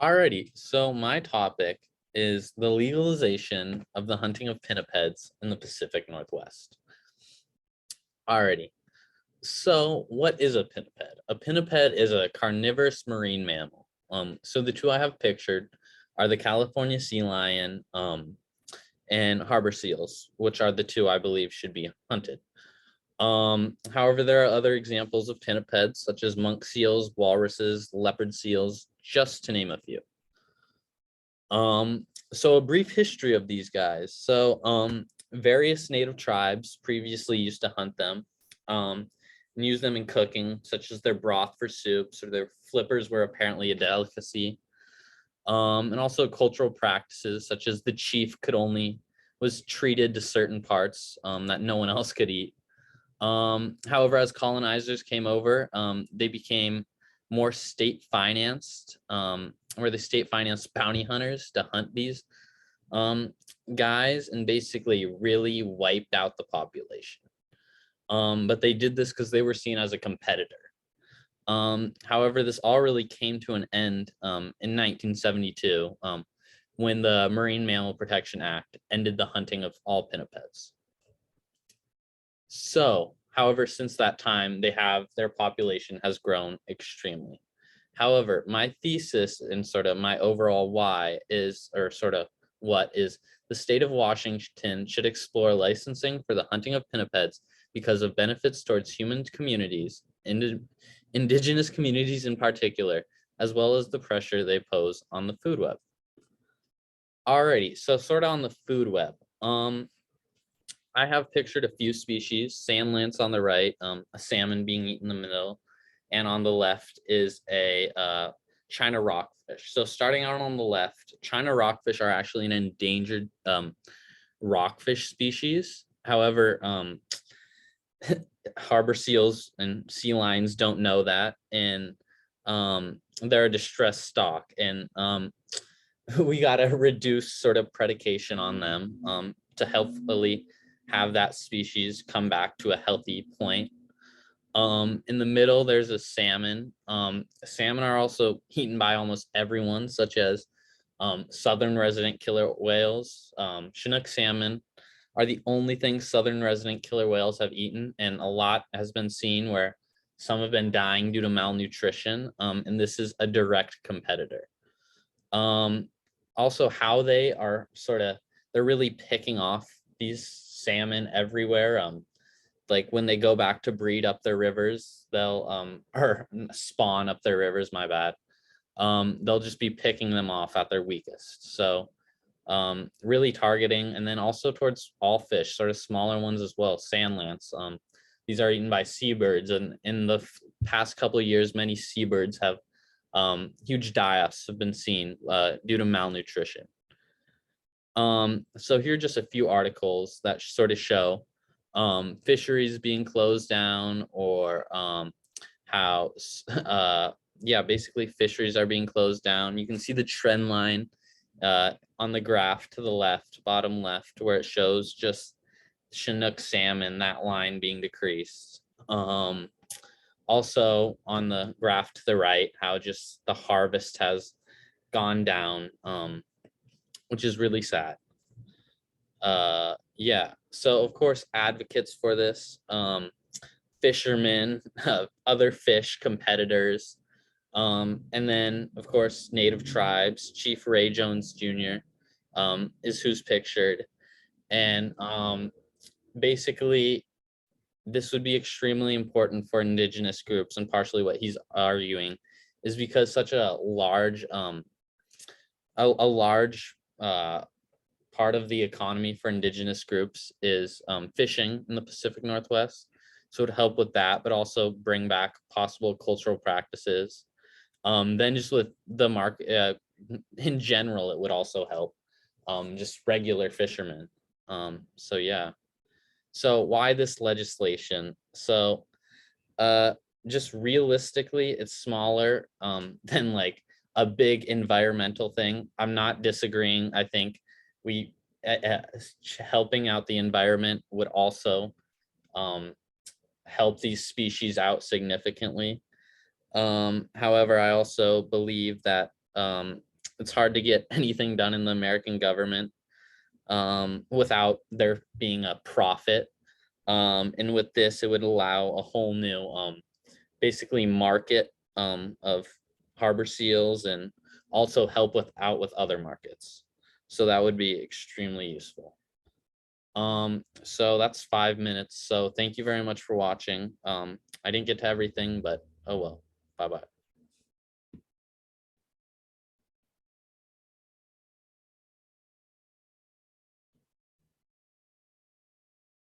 Alrighty, so my topic is the legalization of the hunting of pinnipeds in the Pacific Northwest. Alrighty, so what is a pinniped? A pinniped is a carnivorous marine mammal. So the two I have pictured are the California sea lion, and harbor seals, which are the two I believe should be hunted. However, there are other examples of pinnipeds, such as monk seals, walruses, leopard seals, just to name a few. So a brief history of these guys. Various native tribes previously used to hunt them, and use them in cooking, such as their broth for soups, or their flippers were apparently a delicacy. And also cultural practices, such as the chief was treated to certain parts that no one else could eat. However, as colonizers came over, they became more state financed, where the state financed bounty hunters to hunt these guys and basically really wiped out the population. But they did this because they were seen as a competitor. However, this all really came to an end in 1972 when the Marine Mammal Protection Act ended the hunting of all pinnipeds. So, however, since that time, their population has grown extremely. However, my thesis and sort of my overall why is, or sort of what is, the state of Washington should explore licensing for the hunting of pinnipeds because of benefits towards human communities, indigenous communities in particular, as well as the pressure they pose on the food web. Alrighty, so sort of on the food web. I have pictured a few species, sand lance on the right, a salmon being eaten in the middle, and on the left is a China rockfish. So starting out on the left, China rockfish are actually an endangered rockfish species. However, harbor seals and sea lions don't know that, and they're a distressed stock, and we got to reduce sort of predication on them to helpfully have that species come back to a healthy point. In the middle, there's a salmon. Salmon are also eaten by almost everyone, such as southern resident killer whales. Chinook salmon are the only thing southern resident killer whales have eaten, and a lot has been seen where some have been dying due to malnutrition, and this is a direct competitor. Also, how they are they're really picking off these salmon everywhere. Like when they go back to breed up their rivers, they'll or spawn up their rivers, my bad. They'll just be picking them off at their weakest. So really targeting, and then also towards all fish, sort of smaller ones as well, sand lance. These are eaten by seabirds, and in the past couple of years, many seabirds have huge die-offs have been seen due to malnutrition. So here are just a few articles that sort of show fisheries being closed down, or how basically fisheries are being closed down. You can see the trend line on the graph to the left, bottom left, where it shows just Chinook salmon, that line being decreased. Also on the graph to the right, how just the harvest has gone down, which is really sad. So of course, advocates for this, fishermen, other fish competitors, and then of course native tribes. Chief Ray Jones Jr. Is who's pictured, and basically this would be extremely important for indigenous groups, and partially what he's arguing is because such a large part of the economy for indigenous groups is fishing in the Pacific Northwest. So it would help with that, but also bring back possible cultural practices. Then just with the market in general, it would also help just regular fishermen. So yeah. So why this legislation? So just realistically, it's smaller than like a big environmental thing. I'm not disagreeing. I think we helping out the environment would also help these species out significantly. However, I also believe that It's hard to get anything done in the American government without there being a profit. And with this, it would allow a whole new basically market of harbor seals, and also help with other markets. So that would be extremely useful. So that's 5 minutes. So thank you very much for watching. I didn't get to everything, but oh well. Bye bye.